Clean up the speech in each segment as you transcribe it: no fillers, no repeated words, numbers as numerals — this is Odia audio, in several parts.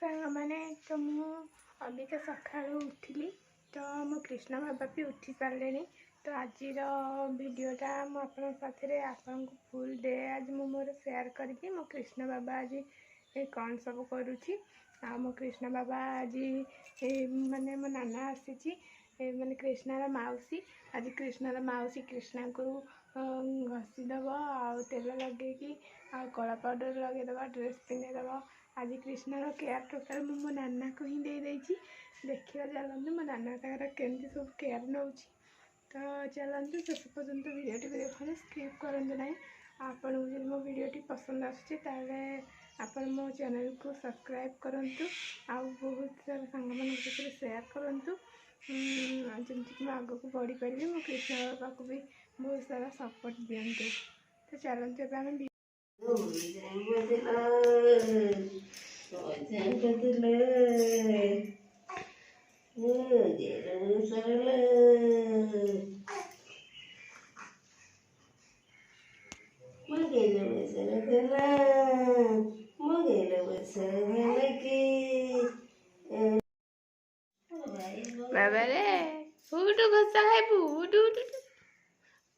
ସାଙ୍ଗମାନେ ତ ମୁଁ ଅବିକା ସକାଳୁ ଉଠିଲି ତ ମୋ କୃଷ୍ଣ ବାବା ବି ଉଠି ସାରିଲେଣି। ତ ଆଜିର ଭିଡ଼ିଓଟା ମୁଁ ଆପଣଙ୍କ ସାଥିରେ ଆପଣଙ୍କୁ ଫୁଲ୍ ଡେ ଆଜି ମୁଁ ମୋର ସେୟାର କରିବି। ମୋ କୃଷ୍ଣ ବାବା ଆଜି କ'ଣ ସବୁ କରୁଛି। ଆଉ ମୋ କୃଷ୍ଣ ବାବା ଆଜି ମାନେ ମୋ ନାନା ଆସିଛି ମାନେ କୃଷ୍ଣାର ମାଉସୀ। ଆଜି କୃଷ୍ଣାର ମାଉସୀ କୃଷ୍ଣାଙ୍କୁ ଘଷିଦେବ ଆଉ ତେଲ ଲଗେଇକି ଆଉ କଳା ପାଉଡ଼ର ଲଗେଇଦେବ, ଡ୍ରେସ୍ ପିନ୍ଧେଇଦେବ। ଆଜି କୃଷ୍ଣାର କେୟାର ଟୋଟାଲ୍ ମୁଁ ମୋ ନାନାକୁ ହିଁ ଦେଇଦେଇଛି। ଦେଖିବା ଚାଲନ୍ତୁ ମୋ ନାନା ତାଙ୍କର କେମିତି ସବୁ କେୟାର ନେଉଛି। ତ ଚାଲନ୍ତୁ ଶେଷ ପର୍ଯ୍ୟନ୍ତ ଭିଡ଼ିଓଟିକୁ ଦେଖନ୍ତୁ, ସ୍କିପ୍ କରନ୍ତୁ ନାହିଁ। ଆପଣଙ୍କୁ ଯଦି ମୋ ଭିଡ଼ିଓଟି ପସନ୍ଦ ଆସୁଛି ତାହେଲେ ଆପଣ ମୋ ଚ୍ୟାନେଲକୁ ସବସ୍କ୍ରାଇବ୍ କରନ୍ତୁ ଆଉ ବହୁତ ସାରା ସାଙ୍ଗମାନଙ୍କ ଭିତରେ ସେୟାର କରନ୍ତୁ, ଯେମିତିକି ମୁଁ ଆଗକୁ ବଢ଼ିପାରିବି। ମୋ କୃଷ୍ଣ ବାବାକୁ ବି ବହୁତ ସାରା ସପୋର୍ଟ ଦିଅନ୍ତୁ। ତ ଚାଲନ୍ତୁ ଏବେ ଆମେ ବାବାରେ ଉଠୁ ଘଷା ଖାଇବୁ, ଉଠୁ ଉଠୁ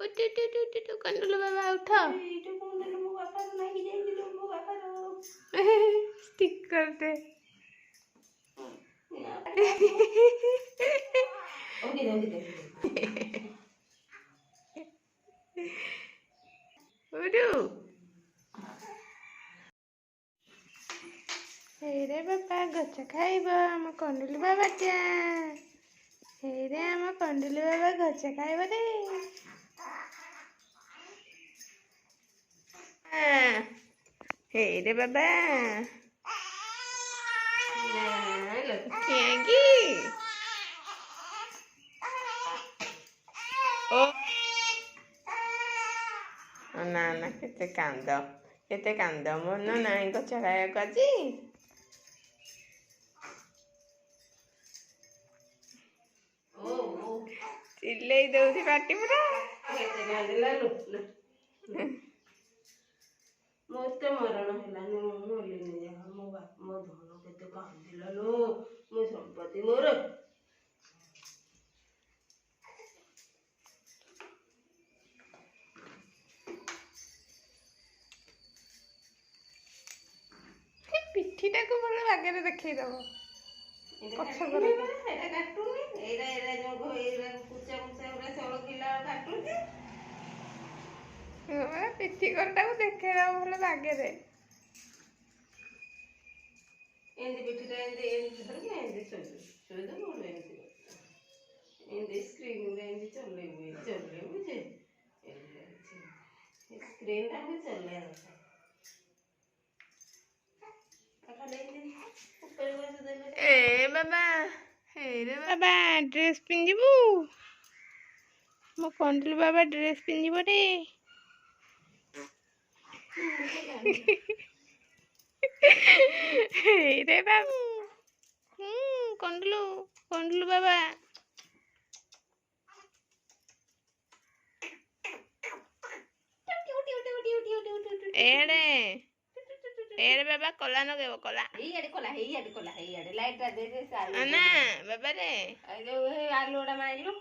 ଉଠୁ ଉଠୁ ଉଠୁ ଉଠୁ କଣ୍ଡୁଲୁ ବାବା ଉଠ। ଷ୍ଟିକରଟେ ଉଠୁ। ହେଇରେ ବାପା ଗଛ ଖାଇବ ଆମ କଣ୍ଡୁଲୁ ବାବାଟା। ହେଇରେ ଆମ କଣ୍ଡୁଲୁ ବାବା ଗଛ ଖାଇବ ରେ। ହେଇରେ ବାବା କି ଓ ନା ନା କେତେ କାନ୍ଦ ମନ ନାହିଁ ଗଛ ଖାଇବାକୁ ଆଜି। ଚିଲେଇ ଦଉଛି ପାଟି ପୁରା। ମତେ ମରଣ ହେଲାନି, ମୁଁ ମଲିନି ଯାହା ମୋ ଧନ କେତେ କାନ୍ଦିଲା ଲୋ, ମୋ ସମ୍ପତ୍ତି ମୋର। ପିଠିଟାକୁ ଭଲ ବାଗରେ ଦେଖେଇଦବ। କାଟୁନି ଏଇଟା ଯୋଉ କୁଚା ଗୁଡା ଚଳକିଲା କାଟୁଛି। ପିଠି କରଟାକୁ ଦେଖେଇଦବ ଭଲ ବାଗରେ। ଏମିତି ପିଠିଟା ଏମିତି ଧରିକି ଏମିତି ଶୋଇଦବୁ ଏମିତି ସ୍କ୍ରିନରେ ଏମିତି ଚଲେଇବୁ ଯେ ସ୍କ୍ରିନଟା ବି ଚଲେଇବା କଥା। ଏ ବାବା ହେଇରେ ବାବା ଡ୍ରେସ୍ ପିନ୍ଧିବୁ। ମୋ କଣ୍ଡୁଲୁ ବାବା ଡ୍ରେସ୍ ପିନ୍ଧିବ ରେ। ହେଇରେ ବାବୁ କଣ୍ଡୁଲୁ ବାବା। ଏଡେ ବାବା କଲା ନଗେଇବ କଲା। ହେଇଆଡେ ଲାଇଟଟା ଦେଇଦେ ନା ବାବାରେ ଆଲୁଅଟା ମାଇଲୁ।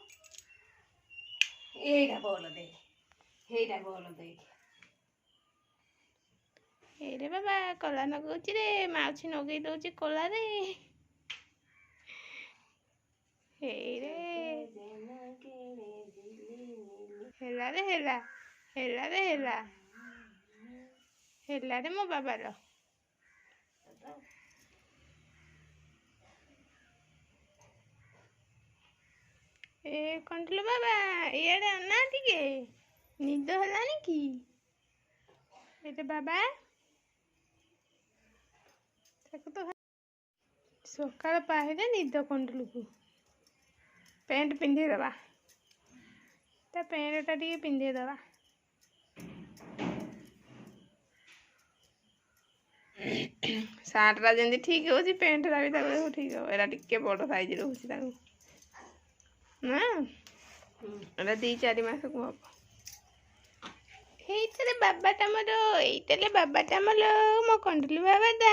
ଏଇଟା ବଲ ଦେଖ। ଏଇରେ ବାବା କଲା ନଗଉଛି ରେ, ମାଉସୀ ନଗେଇ ଦଉଛି କଲାରେ। ହେଇରେ ହେଲାରେ ମୋ ବାବାର। ଏ କଣ୍ଡୁଲୁ ବାବା ଇଆଡେ ଅନା ଟିକେ, ନିଦ ହେଲାନି କି? ଏଇରେ ବାବା ତାକୁ ତ ସକାଳ ପାହିଲେ ନିଦ କଣ୍ଡୁଲୁକୁ। ପ୍ୟାଣ୍ଟ ପିନ୍ଧେଇଦବା, ତା ପ୍ୟାଣ୍ଟଟା ଟିକେ ପିନ୍ଧେଇଦବା। ସାର୍ଟଟା ଯେମିତି ଠିକ୍ ହେଉଛି ପ୍ୟାଣ୍ଟଟା ବି ତାକୁ ଠିକ୍ ହେବ। ଏରା ଟିକେ ବଡ଼ ସାଇଜ୍ ରହୁଛି ତାକୁ ନା, ଏଟା 2-4 ମାସକୁ ହବ। ହେଇଥିଲେ ବାବାଟା ମୋର ମୋ କଣ୍ଡୁଲୁ ବାବାଟା।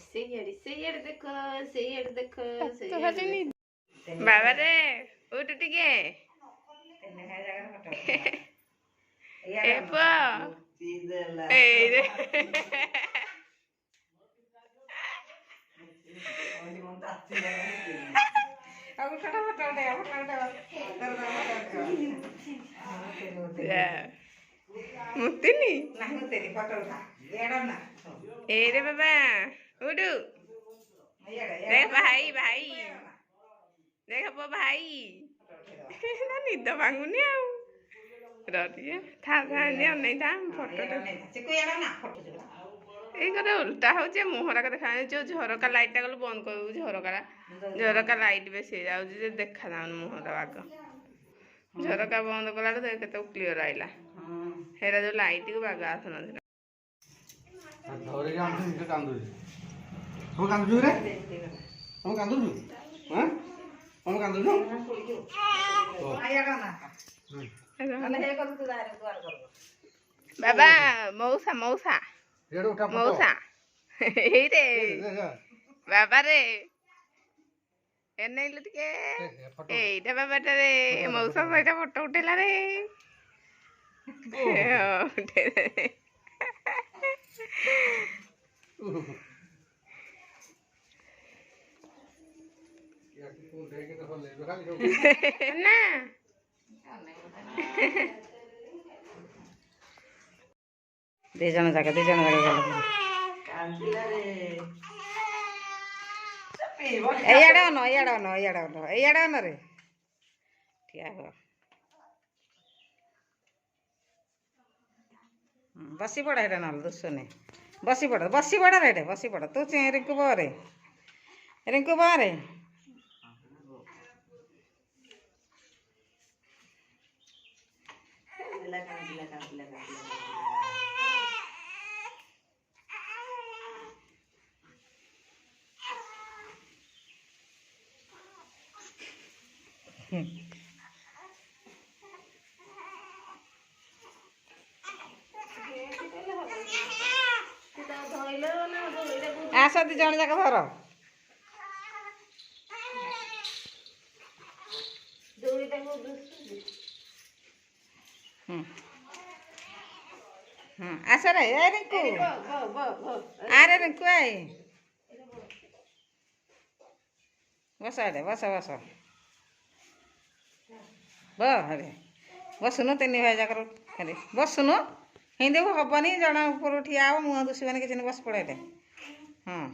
ସେଇଆଡେ ଦେଖ ତ ଖାଲି ବାବା ରେ ଉଠ ଟିକେ ଏ ପୁଅ ଏଇରେ ମୁତିନି ଏଇରେ ବାବା ଉଠୁ देख भाई भाई देख पो भाई ना निद भांगुनी आउ रटिए था था ने नहीं था फोटो ए करे उल्टा हो जे मुहरा का देखा जो झरका लाइट टा गल बंद कर झरका लाइट बेसी जाउ जे देखा जाउन मुहरा बाग झरका बंद कला तो केते क्लियर आइला हेरा जो लाइट को बाग आसन धरे के आंधु के कांदु हम कांदु रे हम कांदु हां हम कांदु आया का ना अने हे कर तू दारे द्वार कर बाबा मौसा मौसा रेडो उठा मौसा हे रे बाबा रे एने लटके एटा बाबाटा रे मौसा सहित फोटो उठेला रे उठे ना ଦି ଜଣ ଯାକ ଗଲ ଏଇଆଡ଼େ ଅନ ଏଇଆଡ଼େ ଅନ ରେ ଠିଆ ହୁଅ ବସି ପଡ଼ ଏଇଟା ନହେଲେ ଦୁଶୁନି ବସି ପଡ଼ ରେ ଏଇଟା ବସି ପଡ଼ ତୁ ରିଙ୍କୁ ବାରେ ଆସ ଦି ଜଣ ଯାକ ଧର ଆସ ରେ ଏ ରିଙ୍କୁ ଆରେ ରିଙ୍କୁ ଆଇ ବସ ଏଠି ବସ ରେ ବସୁନୁ ତିନି ଭାଇ ଯାକର ଖାଲି ବସୁନୁ ହିନ୍ଦୀ ହବନି ଜଣ ଉପରୁ ଠିଆ ହବ ମୁହଁ ଦୁଷିବନି କିଛି ବସି ପଡ଼େ ଏଠି ହଁ